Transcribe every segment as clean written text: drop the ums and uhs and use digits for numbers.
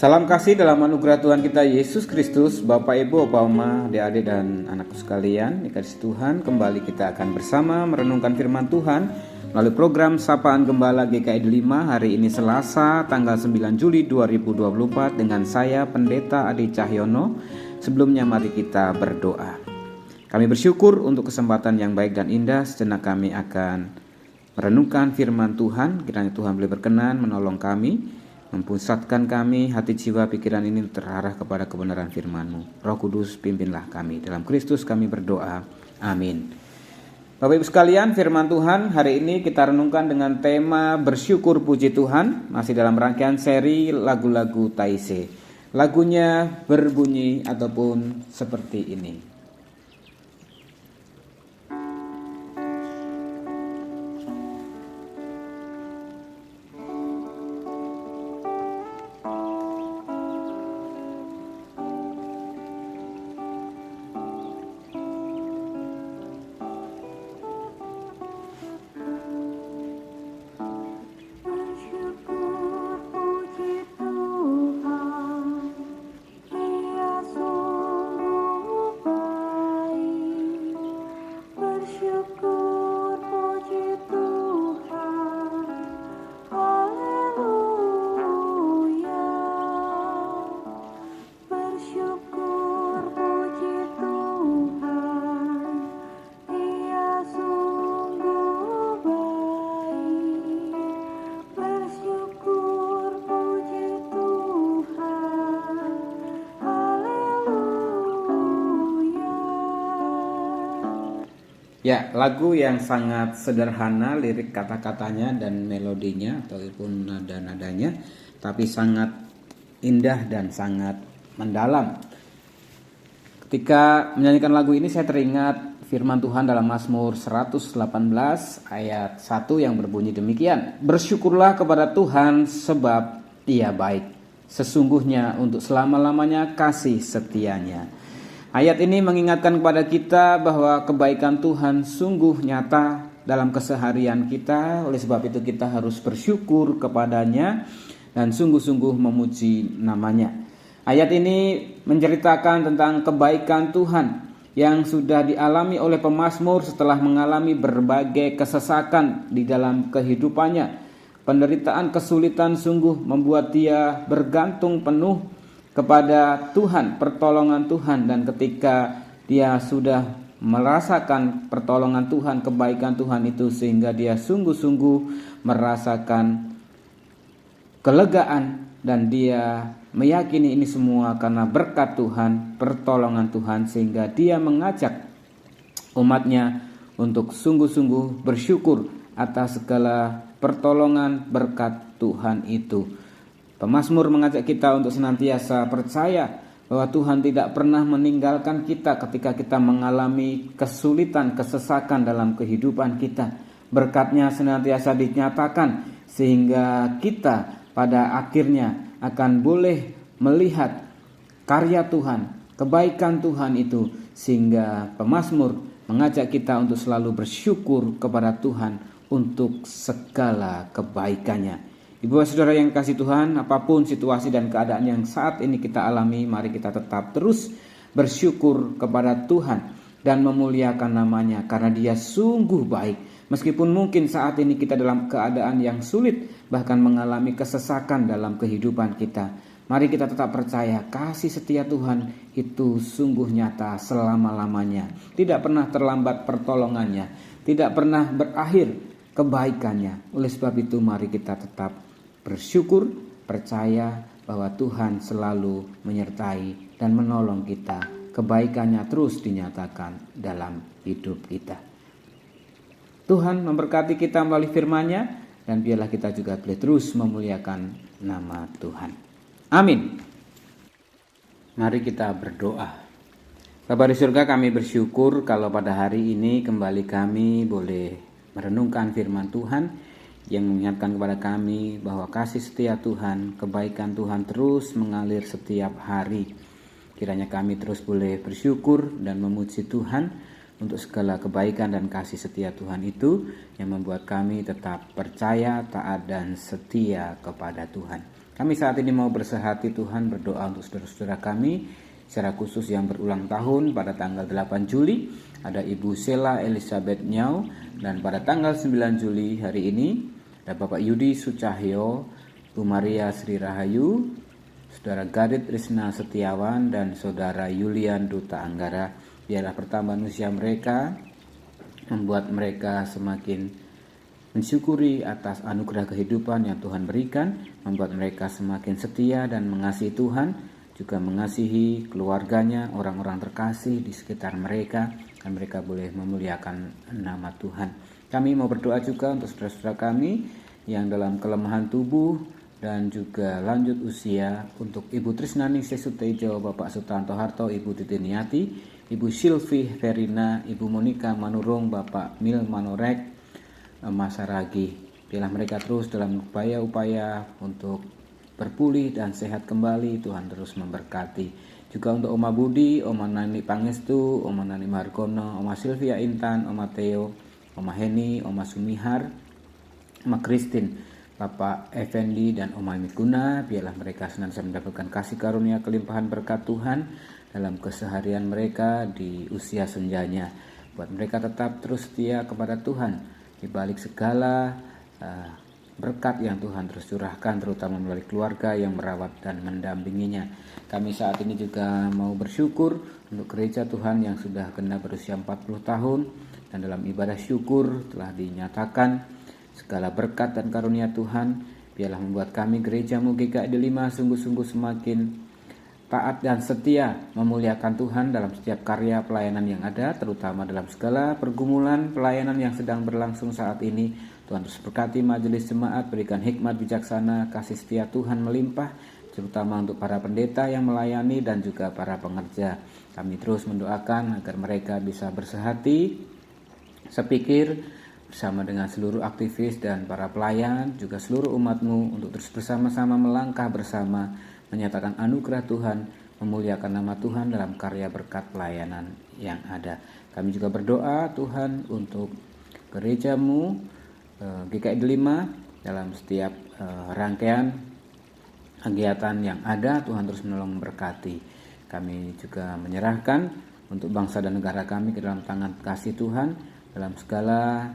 Salam kasih dalam anugerah Tuhan kita Yesus Kristus, Bapak Ibu, Opa Oma, adik-adik dan anakku sekalian, dikasih Tuhan, kembali kita akan bersama merenungkan firman Tuhan melalui program Sapaan Gembala GKI 5 hari ini Selasa tanggal 9 Juli 2024 dengan saya Pendeta Adi Cahyono. Sebelumnya mari kita berdoa. Kami bersyukur untuk kesempatan yang baik dan indah. Sejenak kami akan merenungkan firman Tuhan. Kiranya Tuhan boleh berkenan menolong kami, mempusatkan kami, hati jiwa pikiran ini terarah kepada kebenaran firman-Mu. Roh Kudus pimpinlah kami. Dalam Kristus kami berdoa. Amin. Bapak Ibu sekalian, firman Tuhan hari ini kita renungkan dengan tema bersyukur puji Tuhan. Masih dalam rangkaian seri lagu-lagu Taizé. Lagunya berbunyi ataupun seperti ini. Ya, lagu yang sangat sederhana lirik kata-katanya dan melodinya ataupun nada-nadanya, tapi sangat indah dan sangat mendalam. Ketika menyanyikan lagu ini saya teringat firman Tuhan dalam Mazmur 118 ayat 1 yang berbunyi demikian. Bersyukurlah kepada Tuhan sebab Ia baik. Sesungguhnya untuk selama-lamanya kasih setianya. Ayat ini mengingatkan kepada kita bahwa kebaikan Tuhan sungguh nyata dalam keseharian kita. Oleh sebab itu kita harus bersyukur kepadanya dan sungguh-sungguh memuji namanya. Ayat ini menceritakan tentang kebaikan Tuhan yang sudah dialami oleh pemazmur setelah mengalami berbagai kesesakan di dalam kehidupannya. Penderitaan kesulitan sungguh membuat dia bergantung penuh kepada Tuhan, pertolongan Tuhan, dan ketika dia sudah merasakan pertolongan Tuhan, kebaikan Tuhan itu sehingga dia sungguh-sungguh merasakan kelegaan dan dia meyakini ini semua karena berkat Tuhan, pertolongan Tuhan, sehingga dia mengajak umatnya untuk sungguh-sungguh bersyukur atas segala pertolongan berkat Tuhan itu. Pemazmur mengajak kita untuk senantiasa percaya bahwa Tuhan tidak pernah meninggalkan kita ketika kita mengalami kesulitan, kesesakan dalam kehidupan kita. Berkat-Nya senantiasa dinyatakan sehingga kita pada akhirnya akan boleh melihat karya Tuhan, kebaikan Tuhan itu, sehingga pemazmur mengajak kita untuk selalu bersyukur kepada Tuhan untuk segala kebaikan-Nya. Ibu dan saudara yang kasih Tuhan, apapun situasi dan keadaan yang saat ini kita alami, mari kita tetap terus bersyukur kepada Tuhan dan memuliakan namanya karena Dia sungguh baik. Meskipun mungkin saat ini kita dalam keadaan yang sulit, bahkan mengalami kesesakan dalam kehidupan kita, mari kita tetap percaya kasih setia Tuhan itu sungguh nyata selama-lamanya. Tidak pernah terlambat pertolongannya, tidak pernah berakhir kebaikannya. Oleh sebab itu mari kita tetap bersyukur, percaya bahwa Tuhan selalu menyertai dan menolong kita. Kebaikannya terus dinyatakan dalam hidup kita. Tuhan memberkati kita melalui firman-Nya dan biarlah kita juga boleh terus memuliakan nama Tuhan. Amin. Mari kita berdoa. Bapa di surga, kami bersyukur kalau pada hari ini kembali kami boleh merenungkan firman Tuhan yang mengingatkan kepada kami bahwa kasih setia Tuhan, kebaikan Tuhan terus mengalir setiap hari. Kiranya kami terus boleh bersyukur dan memuji Tuhan untuk segala kebaikan dan kasih setia Tuhan itu yang membuat kami tetap percaya, taat, dan setia kepada Tuhan. Kami saat ini mau bersehati Tuhan, berdoa untuk saudara-saudara kami secara khusus yang berulang tahun pada tanggal 8 Juli. Ada Ibu Sela Elizabeth Nyau, dan pada tanggal 9 Juli hari ini ada Bapak Yudi Sucahyo, Bu Maria Sri Rahayu, Saudara Gadit Risna Setiawan, dan Saudara Yulian Duta Anggara. Biarlah pertambahan usia mereka membuat mereka semakin mensyukuri atas anugerah kehidupan yang Tuhan berikan, membuat mereka semakin setia dan mengasihi Tuhan, juga mengasihi keluarganya, orang-orang terkasih di sekitar mereka, dan mereka boleh memuliakan nama Tuhan. Kami mau berdoa juga untuk saudara-saudara kami yang dalam kelemahan tubuh dan juga lanjut usia, untuk Ibu Trisnani Sesutejo, Bapak Sutanto Harto, Ibu Titiniati, Ibu Silvi Verina, Ibu Monika Manurung, Bapak Mil Manorek, Mas Saragi. Biarlah mereka terus dalam upaya-upaya untuk berpulih dan sehat kembali. Tuhan terus memberkati. Juga untuk Oma Budi, Oma Nani Pangestu, Oma Nani Margono, Oma Silvia Intan, Oma Theo, Oma Heni, Oma Sumihar, Oma Christine, Bapak Effendi, dan Oma Mikuna. Biarlah mereka senantiasa mendapatkan kasih karunia kelimpahan berkat Tuhan dalam keseharian mereka di usia senjanya. Buat mereka tetap terus setia kepada Tuhan di balik segala berkat yang Tuhan terus curahkan, terutama melalui keluarga yang merawat dan mendampinginya. Kami saat ini juga mau bersyukur untuk gereja Tuhan yang sudah genap berusia 40 tahun, dan dalam ibadah syukur telah dinyatakan segala berkat dan karunia Tuhan. Biarlah membuat kami gerejamu GKI 5 sungguh-sungguh semakin taat dan setia memuliakan Tuhan dalam setiap karya pelayanan yang ada, terutama dalam segala pergumulan pelayanan yang sedang berlangsung saat ini. Tuhan terus berkati majelis jemaat, berikan hikmat bijaksana, kasih setia Tuhan melimpah, terutama untuk para pendeta yang melayani dan juga para pengerja. Kami terus mendoakan agar mereka bisa bersehati, sepikir, bersama dengan seluruh aktivis dan para pelayan, juga seluruh umat-Mu, untuk terus bersama-sama melangkah bersama, menyatakan anugerah Tuhan, memuliakan nama Tuhan dalam karya berkat pelayanan yang ada. Kami juga berdoa Tuhan untuk gereja-Mu GKI 5 dalam setiap rangkaian kegiatan yang ada. Tuhan terus menolong memberkati. Kami juga menyerahkan untuk bangsa dan negara kami ke dalam tangan kasih Tuhan dalam segala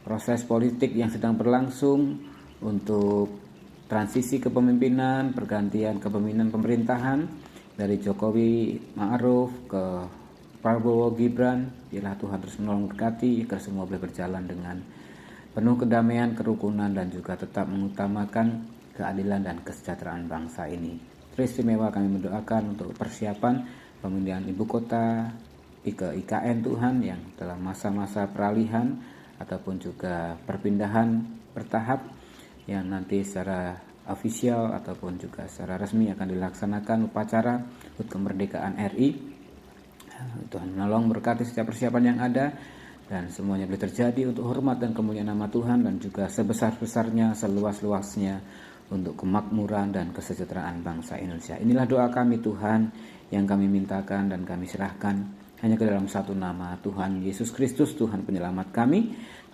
proses politik yang sedang berlangsung, untuk transisi kepemimpinan, pergantian kepemimpinan pemerintahan dari Jokowi Ma'ruf ke Prabowo Gibran. Biarlah Tuhan terus menolong berkati agar semua boleh berjalan dengan penuh kedamaian, kerukunan, dan juga tetap mengutamakan keadilan dan kesejahteraan bangsa ini. Teristimewa kami mendoakan untuk persiapan pemindahan ibu kota ke IKN Tuhan yang dalam masa-masa peralihan ataupun juga perpindahan bertahap, yang nanti secara ofisial ataupun juga secara resmi akan dilaksanakan upacara HUT kemerdekaan RI. Tuhan menolong berkati setiap persiapan yang ada, dan semuanya boleh terjadi untuk hormat dan kemuliaan nama Tuhan, dan juga sebesar-besarnya, seluas-luasnya untuk kemakmuran dan kesejahteraan bangsa Indonesia. Inilah doa kami Tuhan yang kami mintakan dan kami serahkan hanya ke dalam satu nama, Tuhan Yesus Kristus, Tuhan penyelamat kami.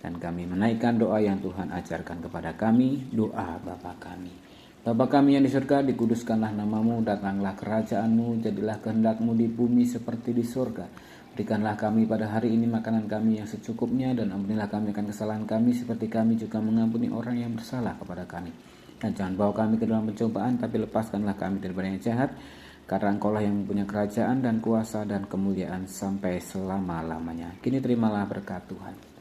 Dan kami menaikkan doa yang Tuhan ajarkan kepada kami, doa Bapa kami. Bapa kami yang di surga, dikuduskanlah namamu, datanglah kerajaanmu, jadilah kehendak-Mu di bumi seperti di surga. Berikanlah kami pada hari ini makanan kami yang secukupnya, dan ampunilah kami akan kesalahan kami seperti kami juga mengampuni orang yang bersalah kepada kami. Dan jangan bawa kami ke dalam pencobaan, tapi lepaskanlah kami daripada yang jahat, karena Engkau-lah yang mempunyai kerajaan dan kuasa dan kemuliaan sampai selama-lamanya. Kini terimalah berkat Tuhan.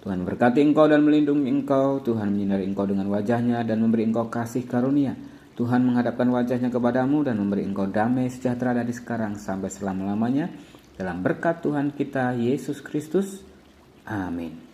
Tuhan berkati engkau dan melindungi engkau. Tuhan menyinari engkau dengan wajah-Nya dan memberi engkau kasih karunia. Tuhan menghadapkan wajah-Nya kepadamu dan memberi engkau damai sejahtera dari sekarang sampai selama-lamanya. Dalam berkat Tuhan kita Yesus Kristus. Amin.